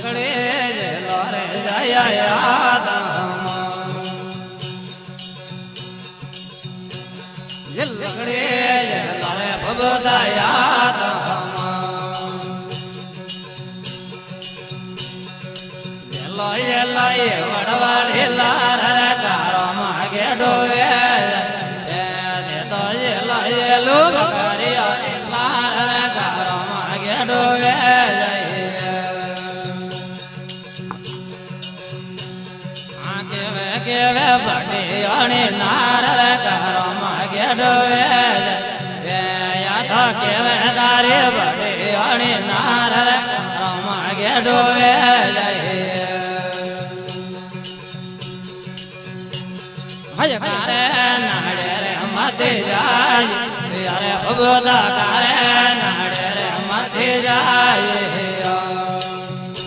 લગડે લોરે જયા લગડે લોરે ભગદાયા લોય લોય વડવાડી લાર તારો માગે ડોવે તો લોય લુગ કરી લાર તારો માગે ડોવે કેવે કેવે બડી અણી નાર તારો માગે ડોવે યા કેવે તારે બડી અણી નાર તારો માગે ડોવે કારે નાડે રે મતે જાય યાર ભગોદા કારે નાડે રે મતે જાય